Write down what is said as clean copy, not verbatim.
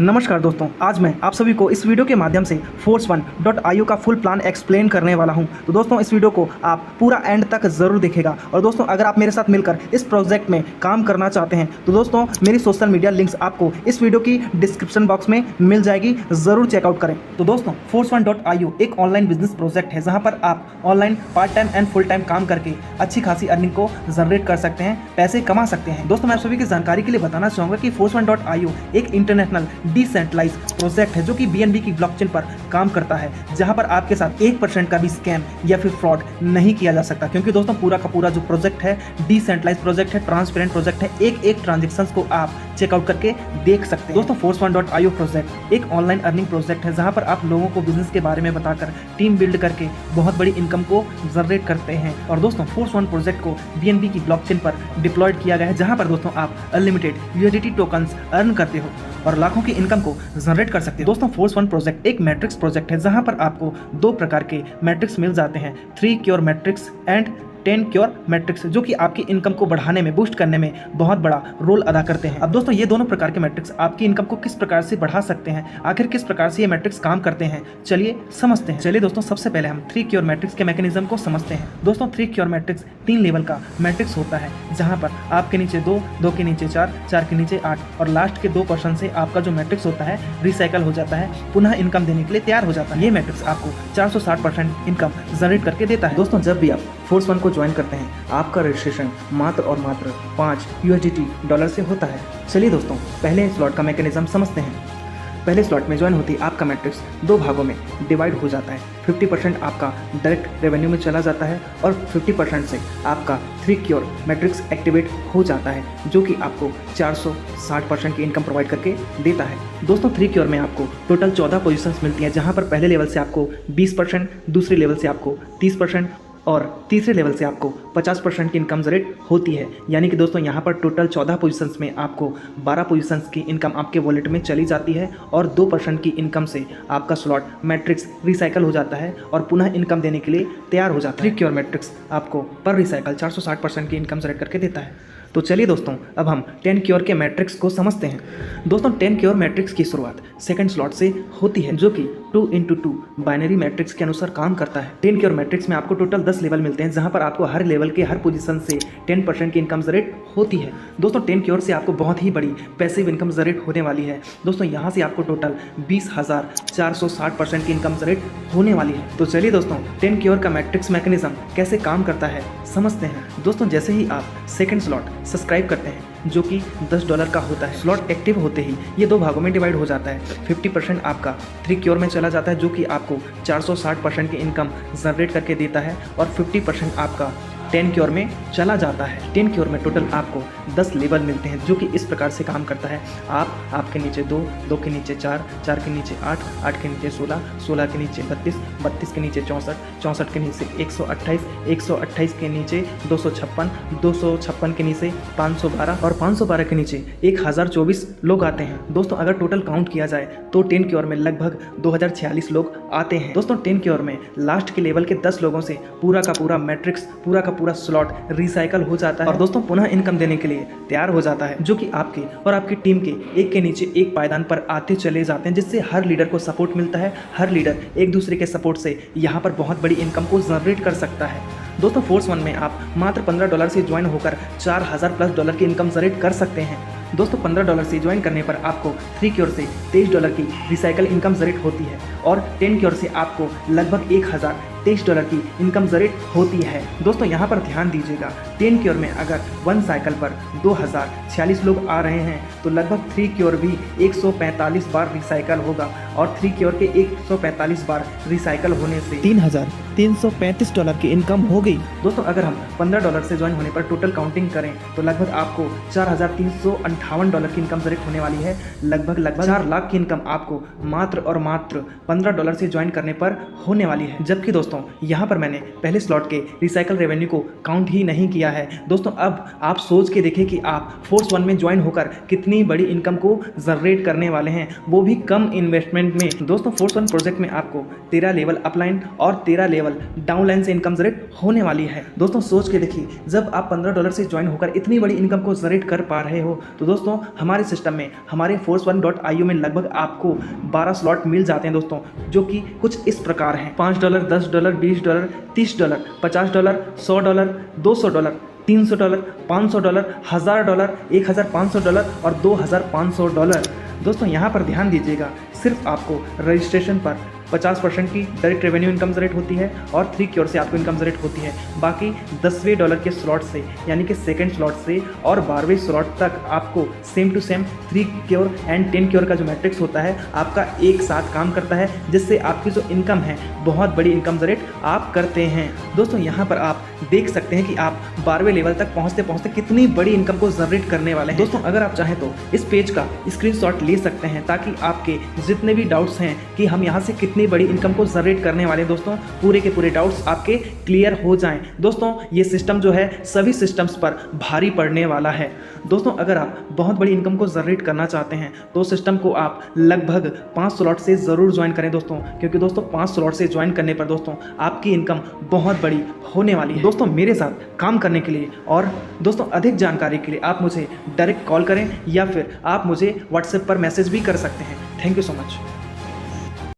नमस्कार दोस्तों, आज मैं आप सभी को इस वीडियो के माध्यम से Force1.io का फुल प्लान एक्सप्लेन करने वाला हूं। तो दोस्तों इस वीडियो को आप पूरा एंड तक ज़रूर देखिएगा। और दोस्तों अगर आप मेरे साथ मिलकर इस प्रोजेक्ट में काम करना चाहते हैं तो दोस्तों मेरी सोशल मीडिया लिंक्स आपको इस वीडियो की डिस्क्रिप्शन बॉक्स में मिल जाएगी, ज़रूर चेकआउट करें। तो दोस्तों Force1.io एक ऑनलाइन बिजनेस प्रोजेक्ट है जहाँ पर आप online part time and full time काम करके अच्छी खासी अर्निंग को जनरेट कर सकते हैं, पैसे कमा सकते हैं। दोस्तों मैं आप सभी की जानकारी के लिए बताना चाहूँगा कि Force1.io एक इंटरनेशनल डिसेंट्रलाइज प्रोजेक्ट है जो कि BNB की ब्लॉकचेन पर काम करता है, जहां पर आपके साथ 1% का भी स्कैम या फिर फ्रॉड नहीं किया जा सकता, क्योंकि दोस्तों पूरा का पूरा जो प्रोजेक्ट है डिसेंट्रलाइज प्रोजेक्ट है, ट्रांसपेरेंट प्रोजेक्ट है। एक ट्रांजेक्शंस को आप चेकआउट करके देख सकते हैं। दोस्तों Force1.io प्रोजेक्ट एक ऑनलाइन अर्निंग प्रोजेक्ट है जहां पर आप लोगों को बिजनेस के बारे में बताकर टीम बिल्ड करके बहुत बड़ी इनकम को जनरेट करते हैं। और दोस्तों Force1 प्रोजेक्ट को BNB की ब्लॉकचेन पर डिप्लॉयड किया गया है, जहां पर दोस्तों आप अनलिमिटेड USDT टोकन्स अर्न करते हो और लाखों की इनकम को जनरेट कर सकते हैं। दोस्तों Force1 प्रोजेक्ट एक मैट्रिक्स प्रोजेक्ट है जहां पर आपको दो प्रकार के मैट्रिक्स मिल जाते हैं, 3 cure matrix and 10 cure matrix, जो कि आपकी इनकम को बढ़ाने में, बूस्ट करने में बहुत बड़ा रोल अदा करते हैं। अब दोस्तों ये दोनों प्रकार के मैट्रिक्स आपकी इनकम को किस प्रकार से बढ़ा सकते हैं, आखिर किस प्रकार से ये मैट्रिक्स काम करते हैं, चलिए समझते हैं। चलिए दोस्तों सबसे पहले हम 3 क्योर मैट्रिक्स के मैकेनिज्म को समझते हैं। दोस्तों 3 क्योर मैट्रिक्स 3 लेवल का मैट्रिक्स होता है, जहां पर आपके नीचे 2, 2 के नीचे 4, 4 के नीचे 8 और लास्ट के 2% से आपका जो मैट्रिक्स होता है रिसाइकल हो जाता है, पुनः इनकम देने के लिए तैयार हो जाता है। ये मैट्रिक्स आपको 460% इनकम जनरेट करके देता है। दोस्तों जब भी आप Force1 को ज्वाइन करते हैं आपका रजिस्ट्रेशन मात्र और मात्र 5 USDT डॉलर से होता है। चलिए दोस्तों पहले स्लॉट का मैकेनिज्म समझते हैं। पहले स्लॉट में ज्वाइन होती है आपका मैट्रिक्स दो भागों में डिवाइड हो जाता है। 50% आपका डायरेक्ट रेवेन्यू में चला जाता है और 50% से आपका 3 क्योर मैट्रिक्स एक्टिवेट हो जाता है, जो कि आपको 460% की इनकम प्रोवाइड करके देता है। दोस्तों 3 क्योर में आपको टोटल 14 पोजीशंस मिलती हैं, जहां पर पहले लेवल से आपको 20%, दूसरे लेवल से आपको 30% और तीसरे लेवल से आपको 50% की इनकम जनरेट होती है। यानी कि दोस्तों यहाँ पर टोटल 14 पोजीशंस में आपको 12 पोजीशंस की इनकम आपके वॉलेट में चली जाती है और 2% की इनकम से आपका स्लॉट मैट्रिक्स रिसाइकल हो जाता है और पुनः इनकम देने के लिए तैयार हो जाता है। 3 क्योर मैट्रिक्स आपको पर रिसाइकल 460% की इनकम जनरेट करके देता है। तो चलिए दोस्तों अब हम 10 क्योर के मैट्रिक्स को समझते हैं। दोस्तों 10 क्योर मैट्रिक्स की शुरुआत सेकंड स्लॉट से होती है, जो कि 2x2 बाइनरी मैट्रिक्स के अनुसार काम करता है। 10 क्योर मैट्रिक्स में आपको टोटल 10 लेवल मिलते हैं, जहां पर आपको हर लेवल के हर पोजीशन से 10% की इनकम जनरेट होती है। दोस्तों 10 क्योर से आपको बहुत ही बड़ी पैसिव इनकम जनरेट होने वाली है। दोस्तों यहाँ से आपको टोटल 20,460% की इनकम जनरेट होने वाली है। तो चलिए दोस्तों 10 क्योर का मैट्रिक्स मैकेनिज्म कैसे काम करता है समझते हैं। दोस्तों जैसे ही आप सेकंड स्लॉट सब्सक्राइब करते हैं, जो कि $10 का होता है, स्लॉट एक्टिव होते ही ये दो भागों में डिवाइड हो जाता है। 50% आपका 3 क्योर में चला जाता है, जो कि आपको 460% की इनकम जनरेट करके देता है और 50% आपका 10 क्योर में चला जाता है। 10 क्योर में टोटल आपको 10 लेवल मिलते हैं, जो कि इस प्रकार से काम करता है। आपके नीचे 2, 2 के नीचे 4, 4 के नीचे 8, 8 के नीचे 16, 16 के नीचे 32, 32 के नीचे 64, 64 के नीचे 128, 128 के नीचे 256, 256 के नीचे 512 और 512 के नीचे 1024 लोग आते हैं। दोस्तों अगर टोटल काउंट किया जाए तो 10 क्योर में लगभग 2046 लोग आते हैं। दोस्तों 10 क्योर में लास्ट के लेवल के 10 लोगों से पूरा का पूरा मैट्रिक्स, पूरा का पूरा स्लॉट रिसाइकल हो जाता है और दोस्तों पुनः इनकम देने के लिए तैयार हो जाता है, जो कि आपके और आपकी टीम के एक के नीचे एक पायदान पर आते चले जाते हैं, जिससे हर लीडर को सपोर्ट मिलता है। हर लीडर एक दूसरे के सपोर्ट से यहाँ पर बहुत बड़ी इनकम को जनरेट कर सकता है। दोस्तों Force1 में आप मात्र $15 से ज्वाइन होकर $4,000+ की इनकम जनरेट कर सकते हैं। दोस्तों $15 से ज्वाइन करने पर आपको 3 क्योर से $23 की रिसाइकल इनकम जनरेट होती है और 10 क्योर से आपको लगभग $1,023 की इनकम जनरेट होती है। दोस्तों यहाँ पर ध्यान दीजिएगा, 10 क्योर में अगर 1 साइकिल पर 2046 लोग आ रहे हैं तो लगभग 3 क्योर भी 145 बार रिसाइकल होगा और 3 क्योर के 145 बार रिसाइकल होने से $3,335 की इनकम हो गई। दोस्तों अगर हम $15 से ज्वाइन होने पर टोटल काउंटिंग करें तो लगभग आपको $4,358 की इनकम जनरेट होने वाली है। लगभग 4 लाख की इनकम आपको मात्र और मात्र $15 से ज्वाइन करने पर होने वाली है। जबकि दोस्तों दोस्तों यहाँ पर मैंने पहले स्लॉट के रिसाइकल रेवेन्यू को काउंट ही नहीं किया है। दोस्तों अब आप सोच के देखें कि आप फोर्स 1 में ज्वाइन होकर कितनी बड़ी इनकम को जनरेट करने वाले हैं, वो भी कम इन्वेस्टमेंट में। दोस्तों फोर्स 1 प्रोजेक्ट में आपको 13 लेवल अपलाइन और 13 लेवल डाउनलाइन से इनकम जनरेट होने वाली है। दोस्तों सोच के देखिए, जब आप $15 से ज्वाइन होकर इतनी बड़ी इनकम को जनरेट कर पा रहे हो तो दोस्तों हमारे सिस्टम में, हमारे force1.io में लगभग आपको 12 स्लॉट मिल जाते हैं दोस्तों, जो कि कुछ इस प्रकार हैं: $5, $10, $20, $30, $50, $100, $200, $300, $500, $1000, $1500 और $2500। दोस्तों यहाँ पर ध्यान दीजिएगा, सिर्फ आपको रजिस्ट्रेशन पर 50% की डायरेक्ट रेवेन्यू इनकम जनरेट होती है और 3 क्योर से आपको इनकम जनरेट होती है। बाकी 10वें डॉलर के स्लॉट से, यानी कि सेकंड स्लॉट से और 12वें स्लॉट तक आपको सेम टू सेम 3 क्योर एंड 10 क्योर का जो मैट्रिक्स होता है आपका एक साथ काम करता है, जिससे आपकी जो इनकम है बहुत बड़ी इनकम जनरेट आप करते हैं। दोस्तों यहाँ पर आप देख सकते हैं कि आप 12वें लेवल तक पहुँचते पहुँचते कितनी बड़ी इनकम को जनरेट करने वाले हैं। दोस्तों अगर आप चाहें तो इस पेज का स्क्रीनशॉट ले सकते हैं, ताकि आपके जितने भी डाउट्स हैं कि हम यहाँ से कितनी बड़ी इनकम को जनरेट करने वाले, दोस्तों पूरे के पूरे डाउट्स आपके क्लियर हो जाएं। दोस्तों ये सिस्टम जो है सभी सिस्टम्स पर भारी पड़ने वाला है। दोस्तों अगर आप बहुत बड़ी इनकम को जनरेट करना चाहते हैं तो सिस्टम को आप लगभग 5 स्लॉट से ज़रूर ज्वाइन करें दोस्तों, क्योंकि दोस्तों 5 स्लॉट से ज्वाइन करने पर दोस्तों आपकी इनकम बहुत बड़ी होने वाली है। दोस्तों मेरे साथ काम करने के लिए और दोस्तों अधिक जानकारी के लिए आप मुझे डायरेक्ट कॉल करें या फिर आप मुझे व्हाट्सएप पर मैसेज भी कर सकते हैं। Thank you so much.